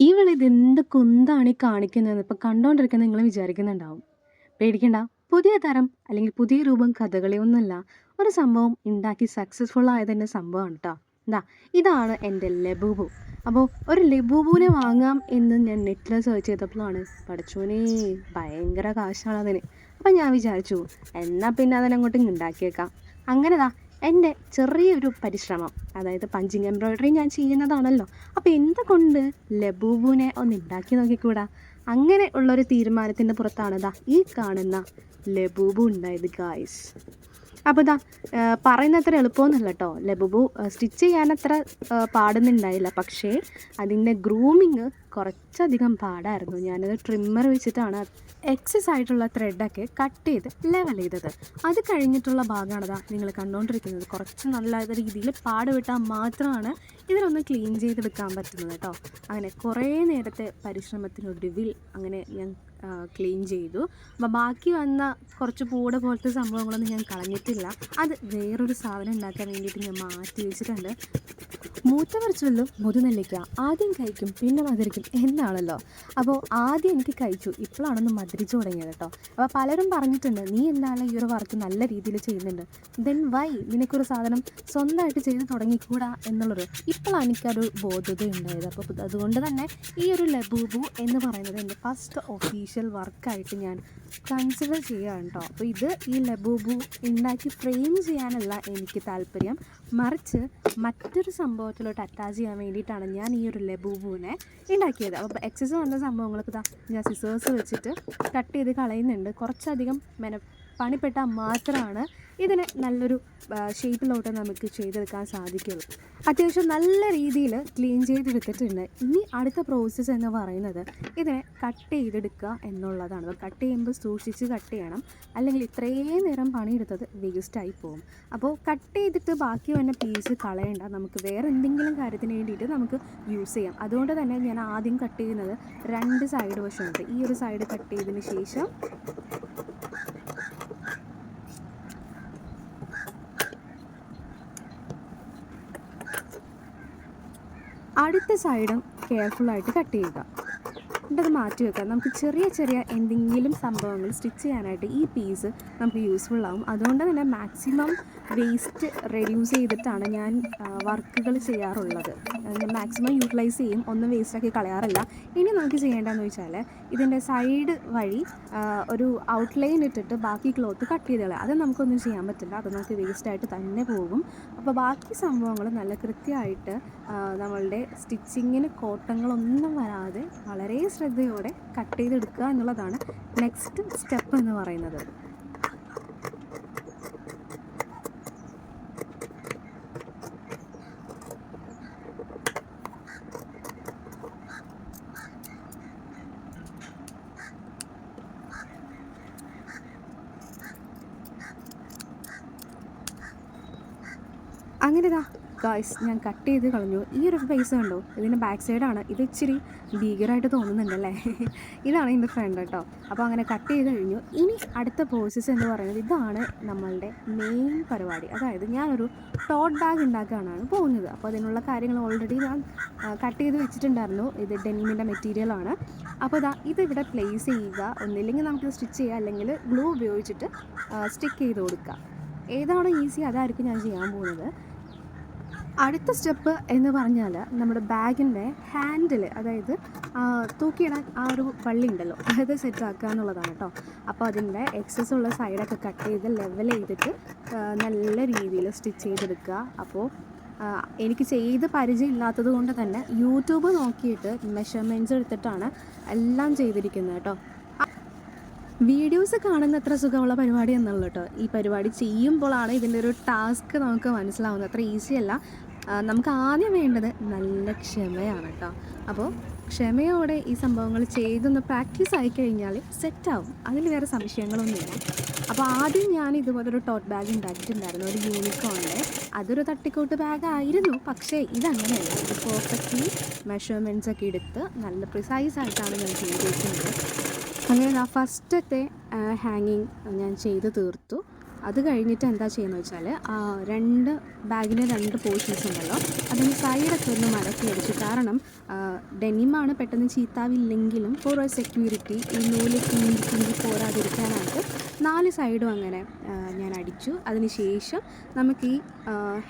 ഇവളിതെന്ത് കുന്താണ് ഈ കാണിക്കുന്നതെന്ന് ഇപ്പം കണ്ടോണ്ടിരിക്കുന്ന നിങ്ങൾ വിചാരിക്കുന്നുണ്ടാവും. പേടിക്കണ്ട. പുതിയ തരം അല്ലെങ്കിൽ പുതിയ രൂപം കഥകളിയൊന്നുമല്ല. ഒരു സംഭവം ഉണ്ടാക്കി സക്സസ്ഫുൾ ആയതിൻ്റെ സംഭവമാണ് ട്ടോ. ഇതാണ് എൻ്റെ ലബൂബു. അപ്പോൾ ഒരു ലബൂബുവിനെ വാങ്ങാം എന്ന് ഞാൻ നെറ്റിൽ സെർച്ച് ചെയ്തപ്പോഴാണ് പടച്ചോനെ ഭയങ്കര കാശാണ് അതിന്. അപ്പം ഞാൻ വിചാരിച്ചു എന്നാൽ പിന്നെ അതിനങ്ങോട്ട് ഉണ്ടാക്കിയേക്കാം. അങ്ങനെ എൻ്റെ ചെറിയൊരു പരിശ്രമം, അതായത് പഞ്ചിങ് എംബ്രോയ്ഡറി ഞാൻ ചെയ്യുന്നതാണല്ലോ. അപ്പോൾ എന്തുകൊണ്ട് ലബൂബുവിനെ ഒന്ന് ഉണ്ടാക്കി നോക്കിക്കൂടാ? അങ്ങനെ ഉള്ളൊരു തീരുമാനത്തിൻ്റെ പുറത്താണ് ഈ കാണുന്ന ലബൂബു ഉണ്ടായത് ഗായ്സ്. അപ്പോൾ പറയുന്നത്ര എളുപ്പമൊന്നുമല്ല കേട്ടോ. ലബൂബു സ്റ്റിച്ച് ചെയ്യാനത്ര പാടുന്നുണ്ടായില്ല. പക്ഷേ അതിൻ്റെ ഗ്രൂമിങ് കുറച്ചധികം പാടായിരുന്നു. ഞാനത് ട്രിമ്മർ വെച്ചിട്ടാണ് എക്സസ് ആയിട്ടുള്ള ത്രെഡൊക്കെ കട്ട് ചെയ്ത് ലെവൽ ചെയ്തത്. അത് കഴിഞ്ഞിട്ടുള്ള ഭാഗമാണ് നിങ്ങൾ കണ്ടുകൊണ്ടിരിക്കുന്നത്. കുറച്ച് നല്ല രീതിയിൽ പാടുവിട്ടാൽ മാത്രമാണ് ഇതിനൊന്ന് ക്ലീൻ ചെയ്തെടുക്കാൻ പറ്റുന്നത് കേട്ടോ. അങ്ങനെ കുറേ നേരത്തെ പരിശ്രമത്തിനൊടുവിൽ അങ്ങനെ ഞാൻ ക്ലീൻ ചെയ്തു. അപ്പോൾ ബാക്കി വന്ന കുറച്ച് പൂട പോലത്തെ സംഭവങ്ങളൊന്നും ഞാൻ കളഞ്ഞിട്ടില്ല. അത് വേറൊരു സാധനം ഉണ്ടാക്കാൻ വേണ്ടിയിട്ട് ഞാൻ മാറ്റി വെച്ചിട്ടുണ്ട്. മൂത്തവർ ചൊല്ലും മുതുനെല്ലിക്ക ആദ്യം കഴിക്കും പിന്നെ മധുരിക്കും എന്നാണല്ലോ. അപ്പോൾ ആദ്യം എനിക്ക് കഴിച്ചു, ഇപ്പോഴാണൊന്ന് മധുരിച്ചു തുടങ്ങിയത് കേട്ടോ. അപ്പോൾ പലരും പറഞ്ഞിട്ടുണ്ട് നീ എന്താണ് ഈ ഒരു വർക്ക് നല്ല രീതിയിൽ ചെയ്യുന്നുണ്ട്, ദെൻ വൈ നിനക്കൊരു സാധനം സ്വന്തമായിട്ട് ചെയ്ത് തുടങ്ങിക്കൂടാ എന്നുള്ളൊരു ഇപ്പോഴാണ് എനിക്കൊരു ബോധ്യത ഉണ്ടായത്. അപ്പോൾ അതുകൊണ്ട് തന്നെ ഈ ഒരു ലബൂബു എന്ന് പറയുന്നത് എൻ്റെ ഫസ്റ്റ് ഒഫീഷ്യൽ വർക്കായിട്ട് ഞാൻ കൺസിഡർ ചെയ്യുകയാണ് കേട്ടോ. അപ്പോൾ ഈ ലബൂബു ഉണ്ടാക്കി ഫ്രെയിം ചെയ്യാനല്ല എനിക്ക് താല്പര്യം, മറിച്ച് മറ്റൊരു സംഭവത്തിലോട്ട് അറ്റാച്ച് ചെയ്യാൻ വേണ്ടിയിട്ടാണ് ഞാൻ ഈ ഒരു ലബൂബുവിനെ ഉണ്ടാക്കിയത്. അപ്പോൾ എക്സസ് വന്ന സംഭവങ്ങൾക്ക് ഞാൻ സിസേഴ്സ് വെച്ചിട്ട് കട്ട് ചെയ്ത് കളയുന്നുണ്ട്. കുറച്ചധികം പണിപ്പെട്ടാൽ മാത്രമാണ് ഇതിനെ നല്ലൊരു ഷേപ്പിലോട്ട് നമുക്ക് ചെയ്തെടുക്കാൻ സാധിക്കുള്ളൂ. അത്യാവശ്യം നല്ല രീതിയിൽ ക്ലീൻ ചെയ്തെടുത്തിട്ടുണ്ട്. ഇനി അടുത്ത പ്രോസസ്സ് എന്ന് പറയുന്നത് ഇതിനെ കട്ട് ചെയ്തെടുക്കുക എന്നുള്ളതാണ്. അപ്പോൾ കട്ട് ചെയ്യുമ്പോൾ സൂക്ഷിച്ച് കട്ട് ചെയ്യണം, അല്ലെങ്കിൽ ഇത്രയും നേരം പണിയെടുത്തത് വേസ്റ്റായി പോകും. അപ്പോൾ കട്ട് ചെയ്തിട്ട് ബാക്കി വന്ന പീസ് കളയണ്ട, നമുക്ക് വേറെ എന്തെങ്കിലും കാര്യത്തിന് വേണ്ടിയിട്ട് നമുക്ക് യൂസ് ചെയ്യാം. അതുകൊണ്ട് തന്നെ ഞാൻ ആദ്യം കട്ട് ചെയ്യുന്നത് 2 സൈഡ് വശമുണ്ട്. ഈ ഒരു സൈഡ് കട്ട് ചെയ്തതിന് ശേഷം അടുത്ത സൈഡും കെയർഫുള്ളായിട്ട് കട്ട് ചെയ്യുക. എന്നിട്ടത് മാറ്റി വെക്കാം. നമുക്ക് ചെറിയ എന്തെങ്കിലും സംഭവങ്ങൾ സ്റ്റിച്ച് ചെയ്യാനായിട്ട് ഈ പീസ് നമുക്ക് യൂസ്ഫുൾ ആവും. അതുകൊണ്ട് തന്നെ മാക്സിമം വേസ്റ്റ് റെഡ്യൂസ് ചെയ്തിട്ടാണ് ഞാൻ വർക്കുകൾ ചെയ്യാറുള്ളത്. ഞാൻ മാക്സിമം യൂട്ടിലൈസ് ചെയ്യും, ഒന്നും വേസ്റ്റാക്കി കളയാറില്ല. ഇനി നമുക്ക് ചെയ്യേണ്ടതെന്ന് വെച്ചാൽ ഇതിൻ്റെ സൈഡ് വഴി ഒരു ഔട്ട്ലൈൻ ഇട്ടിട്ട് ബാക്കി ക്ലോത്ത് കട്ട് ചെയ്ത് കളയാം. അത് നമുക്കൊന്നും ചെയ്യാൻ പറ്റില്ല, അത് നമുക്ക് വേസ്റ്റായിട്ട് തന്നെ പോകും. അപ്പോൾ ബാക്കി സംഭവങ്ങൾ നല്ല കൃത്യമായിട്ട് നമ്മളുടെ സ്റ്റിച്ചിങ്ങിന് കോട്ടങ്ങളൊന്നും വരാതെ വളരെ ശ്രദ്ധയോടെ കട്ട് ചെയ്തെടുക്കുക എന്നുള്ളതാണ് നെക്സ്റ്റ് സ്റ്റെപ്പ് എന്ന് പറയുന്നത്. അങ്ങനെ ഗായ്സ് ഞാൻ കട്ട് ചെയ്ത് കളഞ്ഞു. ഈ ഒരു ഫേസ് കണ്ടോ, ഇതിൻ്റെ ബാക്ക് സൈഡാണ്. ഇത് ഇച്ചിരി ഭീകരമായിട്ട് തോന്നുന്നുണ്ടല്ലേ? ഇതാണ് എൻ്റെ ഫ്രണ്ട് കേട്ടോ. അപ്പോൾ അങ്ങനെ കട്ട് ചെയ്ത് കഴിഞ്ഞു. ഇനി അടുത്ത പ്രോസസ്സ് എന്ന് പറയുന്നത് ഇതാണ് നമ്മളുടെ മെയിൻ പരിപാടി. അതായത് ഞാനൊരു ടോട്ട് ബാഗ് ഉണ്ടാക്കാനാണ് പോകുന്നത്. അപ്പോൾ അതിനുള്ള കാര്യങ്ങൾ ഓൾറെഡി ഞാൻ കട്ട് ചെയ്ത് വെച്ചിട്ടുണ്ടായിരുന്നു. ഇത് ഡെനിമിൻ്റെ മെറ്റീരിയലാണ്. അപ്പോൾ ഇതിവിടെ പ്ലേസ് ചെയ്യുക. ഒന്നില്ലെങ്കിൽ നമുക്ക് സ്റ്റിച്ച് ചെയ്യുക, അല്ലെങ്കിൽ ഗ്ലൂ ഉപയോഗിച്ചിട്ട് സ്റ്റിക്ക് ചെയ്ത് കൊടുക്കുക. ഏതാണോ ഈസി അതായിരിക്കും ഞാൻ ചെയ്യാൻ പോകുന്നത്. അടുത്ത സ്റ്റെപ്പ് എന്ന് പറഞ്ഞാൽ നമ്മുടെ ബാഗിൻ്റെ ഹാൻഡിൽ, അതായത് തൂക്കിയിടാൻ ആ ഒരു വള്ളി ഉണ്ടല്ലോ, അത് സെറ്റാക്കുക എന്നുള്ളതാണ് കേട്ടോ. അപ്പോൾ അതിൻ്റെ എക്സസ് ഉള്ള സൈഡൊക്കെ കട്ട് ചെയ്ത് ലെവൽ ചെയ്തിട്ട് നല്ല രീതിയിൽ സ്റ്റിച്ച് ചെയ്തെടുക്കുക. അപ്പോൾ എനിക്ക് ചെയ്ത് പരിചയം ഇല്ലാത്തത് കൊണ്ട് തന്നെ യൂട്യൂബ് നോക്കിയിട്ട് മെഷർമെൻറ്റ്സ് എടുത്തിട്ടാണ് എല്ലാം ചെയ്തിരിക്കുന്നത് കേട്ടോ. വീഡിയോസ് കാണുന്ന അത്ര സുഖമുള്ള പരിപാടി എന്നുള്ളൂ കേട്ടോ. ഈ പരിപാടി ചെയ്യുമ്പോഴാണ് ഇതിൻ്റെ ഒരു ടാസ്ക് നമുക്ക് മനസ്സിലാവുന്നത്. അത്ര ഈസിയല്ല. നമുക്ക് ആദ്യം വേണ്ടത് നല്ല ക്ഷമയാണ് കേട്ടോ. അപ്പോൾ ക്ഷമയോടെ ഈ സംഭവങ്ങൾ ചെയ്തൊന്ന് പ്രാക്ടീസ് ആയി കഴിഞ്ഞാൽ സെറ്റാവും, അതിൽ വേറെ സംശയങ്ങളൊന്നുമില്ല. അപ്പോൾ ആദ്യം ഞാൻ ഇതുപോലൊരു ടോട്ട് ബാഗ് ഉണ്ടാക്കിയിട്ടുണ്ടായിരുന്നു, ഒരു യൂണിക്കോണിൻ്റെ. അതൊരു തട്ടിക്കോട്ട് ബാഗ് ആയിരുന്നു, പക്ഷേ ഇതങ്ങനെയല്ല. ഇത് പെർഫെക്റ്റ്ലി മെഷർമെൻറ്റ്സ് ഒക്കെ എടുത്ത് നല്ല പ്രിസൈസ് ആയിട്ടാണ് ഞാൻ ചെയ്തിരിക്കുന്നത്. അങ്ങനെ ഫസ്റ്റത്തെ ഹാങ്ങിങ് ഞാൻ ചെയ്ത് തീർത്തു. അത് കഴിഞ്ഞിട്ട് എന്താ ചെയ്യുന്നത് വെച്ചാൽ രണ്ട് ബാഗിന് രണ്ട് പോർഷൻസ് ഉണ്ടല്ലോ, അതിന് സൈഡൊക്കെ ഒന്ന് മടക്കി അടിച്ചു. കാരണം ഡെനിമാണ് പെട്ടെന്ന് ചീത്താവില്ലെങ്കിലും ഫോർ സെക്യൂരിറ്റി ഈ നൂല് കിണ്ടി പോരാതിരിക്കാനായിട്ട് 4 സൈഡും അങ്ങനെ ഞാൻ അടിച്ചു. അതിന് ശേഷം നമുക്ക് ഈ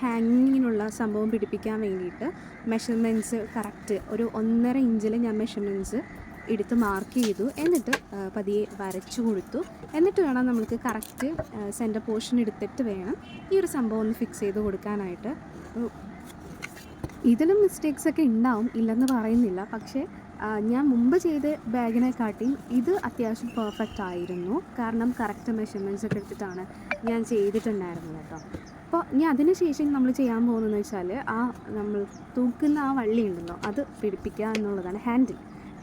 ഹാങ്ങിങ്ങിനുള്ള സംഭവം പിടിപ്പിക്കാൻ വേണ്ടിയിട്ട് മെഷർമെൻറ്റ്സ് കറക്റ്റ് ഒരു 1.5 ഇഞ്ചിൽ ഞാൻ മെഷർമെൻറ്റ്സ് എടുത്ത് മാർക്ക് ചെയ്തു. എന്നിട്ട് പതിയെ വരച്ചു കൊടുത്തു. എന്നിട്ട് വേണം നമുക്ക് കറക്റ്റ് സെൻറ്റർ പോർഷൻ എടുത്തിട്ട് വേണം ഈ ഒരു സംഭവം ഒന്ന് ഫിക്സ് ചെയ്ത് കൊടുക്കാനായിട്ട്. ഇതിലും മിസ്റ്റേക്സൊക്കെ ഉണ്ടാവും, ഇല്ലെന്ന് പറയുന്നില്ല. പക്ഷേ ഞാൻ മുമ്പ് ചെയ്ത ബാഗിനെക്കാട്ടിയും ഇത് അത്യാവശ്യം പെർഫെക്റ്റ് ആയിരുന്നു. കാരണം കറക്റ്റ് മെഷർമെൻറ്റ്സ് ഒക്കെ എടുത്തിട്ടാണ് ഞാൻ ചെയ്തിട്ടുണ്ടായിരുന്നത് കേട്ടോ. അപ്പോൾ ഞാൻ അതിന് ശേഷം നമ്മൾ ചെയ്യാൻ പോകുന്നതെന്ന് വെച്ചാൽ നമ്മൾ തൂക്കുന്ന വള്ളി ഉണ്ടല്ലോ അത് പിടിപ്പിക്കുക എന്നുള്ളതാണ്.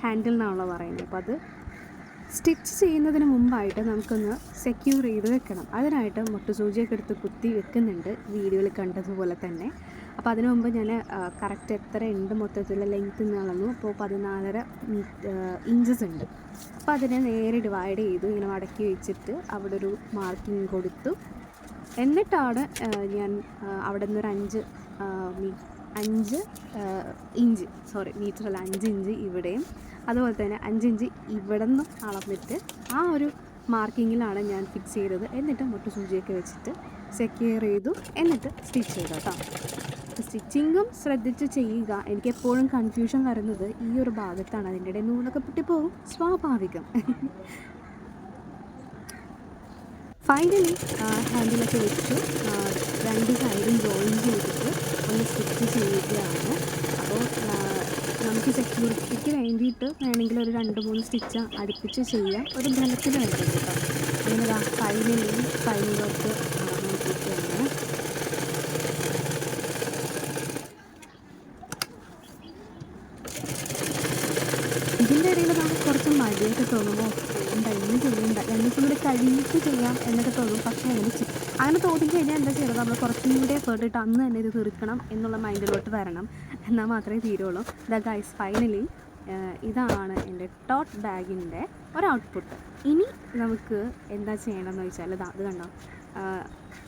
ഹാൻഡിൽ എന്നാണല്ലോ പറയുന്നത്. അപ്പോൾ അത് സ്റ്റിച്ച് ചെയ്യുന്നതിന് മുമ്പായിട്ട് നമുക്കൊന്ന് സെക്യൂർ ചെയ്ത് വെക്കണം. അതിനായിട്ട് മുട്ടുസൂചിയൊക്കെ എടുത്ത് കുത്തി വെക്കുന്നുണ്ട്, വീഡിയോയിൽ കണ്ടതുപോലെ തന്നെ. അപ്പോൾ അതിനു മുമ്പ് ഞാൻ കറക്റ്റ് എത്ര ഉണ്ട് മൊത്തത്തിലുള്ള ലെങ്ത്ത് എന്ന് അളന്നു. അപ്പോൾ 14.5 ഇഞ്ചസ് ഉണ്ട്. അപ്പോൾ അതിനെ നേരെ ഡിവൈഡ് ചെയ്തു, ഇങ്ങനെ മടക്കി വെച്ചിട്ട് അവിടെ ഒരു മാർക്കിങ് കൊടുത്തു. എന്നിട്ടാണ് ഞാൻ അവിടെ നിന്നൊരു 5 ഇഞ്ച് മീറ്ററല്ല 5 ഇഞ്ച് ഇവിടെയും അതുപോലെ തന്നെ 5 ഇഞ്ച് ഇവിടെ നിന്നും അളന്നിട്ട് ആ ഒരു മാർക്കിങ്ങിലാണ് ഞാൻ ഫിക്സ് ചെയ്തത്. എന്നിട്ട് മുട്ടുസൂചിയൊക്കെ വെച്ചിട്ട് സെക്യൂർ ചെയ്തു. എന്നിട്ട് സ്റ്റിച്ച് ചെയ്തു കേട്ടോ. സ്റ്റിച്ചിങ്ങും ശ്രദ്ധിച്ച് ചെയ്യുക. എനിക്കെപ്പോഴും കൺഫ്യൂഷൻ വരുന്നത് ഈ ഒരു ഭാഗത്താണ്. അതിൻ്റെ ഇടയിൽ നൂലൊക്കെ പൊട്ടിപ്പോകും, സ്വാഭാവികം. ഫൈനലി ഹാൻഡിലൊക്കെ വെച്ചു 2 സൈഡും ജോയിൻ ചെയ്തിട്ട് ഒന്ന് സ്റ്റിച്ച് ചെയ്യുകയാണ്. അപ്പോൾ നമുക്ക് സെക്യൂരിറ്റിക്ക് വേണ്ടിയിട്ട് വേണമെങ്കിൽ ഒരു 2-3 സ്റ്റിച്ച് അടുപ്പിച്ച് ചെയ്യാം, ഒരു ബലത്തിന് വേണ്ടിയിട്ട് കേട്ടോ. അങ്ങനെ ഫൈനലി ഫൈനലോട്ട് നോക്കിയിട്ടാണ്. ഇതിൻ്റെ ഇടയിൽ നമുക്ക് കുറച്ച് മടിയൊക്കെ തോന്നുമ്പോൾ ഇന്ന് ചെയ്യണ്ട, 2 ദിവസം കൂടെ കഴിഞ്ഞിട്ട് ചെയ്യാം എന്നൊക്കെ തോന്നും. പക്ഷേ അങ്ങനെ തോന്നിക്കഴിഞ്ഞാൽ എന്താ ചെയ്യുന്നത്, നമ്മൾ കുറച്ചും കൂടി എഫേർട്ട് ഇട്ട് അന്ന് തന്നെ ഇത് തീർക്കണം എന്നുള്ള മൈൻഡിലോട്ട് വരണം, എന്നാൽ മാത്രമേ തീരുള്ളൂ. ഗൈസ് ഫൈനലി ഇതാണ് എൻ്റെ ടോട്ട് ബാഗിൻ്റെ ഒരു ഔട്ട്പുട്ട്. ഇനി നമുക്ക് എന്താ ചെയ്യണമെന്ന് വെച്ചാൽ അത് കണ്ടോ,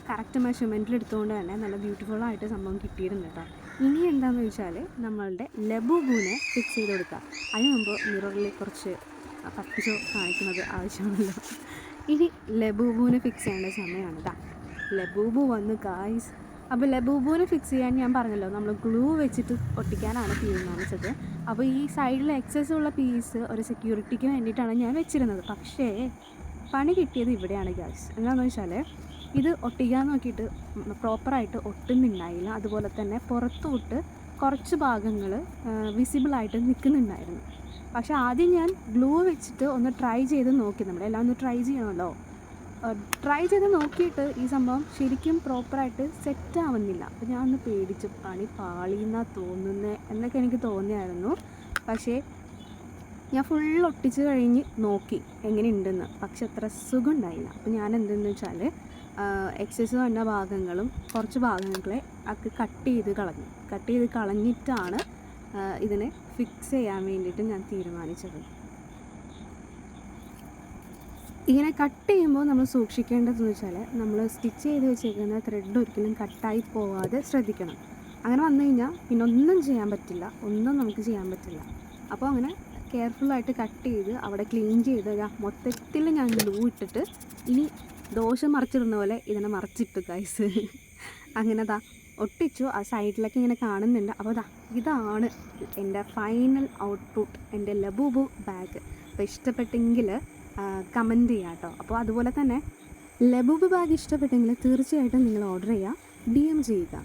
കറക്റ്റ് മെഷർമെൻറ്റിൽ എടുത്തുകൊണ്ട് തന്നെ നല്ല ബ്യൂട്ടിഫുള്ളായിട്ട് സംഭവം കിട്ടിയിട്ടുണ്ട് കേട്ടോ. ഇനി എന്താണെന്ന് വെച്ചാൽ നമ്മളുടെ ലബൂബുവിനെ ഫിക്സ് ചെയ്ത് കൊടുക്കുക. അതിന് മുമ്പ് മിററിൽ കുറച്ച് പട്ടിച്ചോ കാണിക്കുന്നത് ആവശ്യമാണല്ലോ. ഇനി ലബൂബുവിനെ ഫിക്സ് ചെയ്യേണ്ട സമയമാണ് കേട്ടോ. ലബൂബു വന്ന് ഗായ്സ്. അപ്പോൾ ലബൂബുവിനെ ഫിക്സ് ചെയ്യാൻ ഞാൻ പറഞ്ഞല്ലോ, നമ്മൾ ഗ്ലൂ വെച്ചിട്ട് ഒട്ടിക്കാനാണ് തീരുമാനിച്ചത്. അപ്പോൾ ഈ സൈഡിൽ എക്സസ് ഉള്ള പീസ് ഒരു സെക്യൂരിറ്റിക്ക് വേണ്ടിയിട്ടാണ് ഞാൻ വെച്ചിരുന്നത്. പക്ഷേ പണി കിട്ടിയത് ഇവിടെയാണ് ഗായ്സ്. എന്താണെന്ന് വെച്ചാൽ ഇത് ഒട്ടിക്കാൻ നോക്കിയിട്ട് പ്രോപ്പറായിട്ട് ഒട്ടുന്നുണ്ടായില്ല. അതുപോലെ തന്നെ പുറത്തോട്ട് കുറച്ച് ഭാഗങ്ങൾ വിസിബിളായിട്ട് നിൽക്കുന്നുണ്ടായിരുന്നു. പക്ഷേ ആദ്യം ഞാൻ ഗ്ലൂ വെച്ചിട്ട് ഒന്ന് ട്രൈ ചെയ്ത് നോക്കി. നമ്മളെല്ലാം ഒന്ന് ട്രൈ ചെയ്യണമല്ലോ. ട്രൈ ചെയ്ത് നോക്കിയിട്ട് ഈ സംഭവം ശരിക്കും പ്രോപ്പറായിട്ട് സെറ്റ് ആവുന്നില്ല. അപ്പോൾ ഞാൻ ഒന്ന് പേടിച്ചു, പണി പാളിയെന്നാണ് തോന്നുന്നത് എന്നൊക്കെ എനിക്ക് തോന്നിയായിരുന്നു. പക്ഷേ ഞാൻ ഫുൾ ഒട്ടിച്ച് കഴിഞ്ഞ് നോക്കി എങ്ങനെയുണ്ടെന്ന്, പക്ഷെ അത്ര സുഖം ഉണ്ടായില്ല. അപ്പോൾ ഞാൻ എന്തെന്ന് വെച്ചാൽ എക്സസ് വന്ന ഭാഗങ്ങളും കുറച്ച് ഭാഗങ്ങളെ അത് കട്ട് ചെയ്ത് കളഞ്ഞിട്ടാണ് ഇതിനെ ഫിക്സ് ചെയ്യാൻ വേണ്ടിയിട്ട് ഞാൻ തീരുമാനിച്ചത്. ഇങ്ങനെ കട്ട് ചെയ്യുമ്പോൾ നമ്മൾ സൂക്ഷിക്കേണ്ടതെന്ന് വെച്ചാൽ നമ്മൾ സ്റ്റിച്ച് ചെയ്ത് വെച്ചേക്കുന്ന ത്രെഡ് ഒരിക്കലും കട്ടായി പോവാതെ ശ്രദ്ധിക്കണം. അങ്ങനെ വന്നു കഴിഞ്ഞാൽ പിന്നെ ഒന്നും ചെയ്യാൻ പറ്റില്ല. അപ്പോൾ അങ്ങനെ കെയർഫുള്ളായിട്ട് കട്ട് ചെയ്ത് അവിടെ ക്ലീൻ ചെയ്ത് മൊത്തത്തിൽ ഞാൻ ഗ്ലൂ ഇട്ടിട്ട് ഇനി ദോശ മറിച്ചിടുന്ന പോലെ ഇതിനെ മറിച്ചിട്ടു ഗൈസ്. അങ്ങനെ ഒട്ടിച്ചു. ആ സൈഡിലൊക്കെ ഇങ്ങനെ കാണുന്നുണ്ട്. അപ്പോൾ ഇതാണ് എൻ്റെ ഫൈനൽ ഔട്ട്പുട്ട്, എൻ്റെ ലബൂബു ബാഗ്. അപ്പോൾ ഇഷ്ടപ്പെട്ടെങ്കിൽ കമൻറ്റ് ചെയ്യാം കേട്ടോ. അപ്പോൾ അതുപോലെ തന്നെ ലബൂബു ബാഗ് ഇഷ്ടപ്പെട്ടെങ്കിൽ തീർച്ചയായിട്ടും നിങ്ങൾ ഓർഡർ ചെയ്യുക, DM ചെയ്യുക.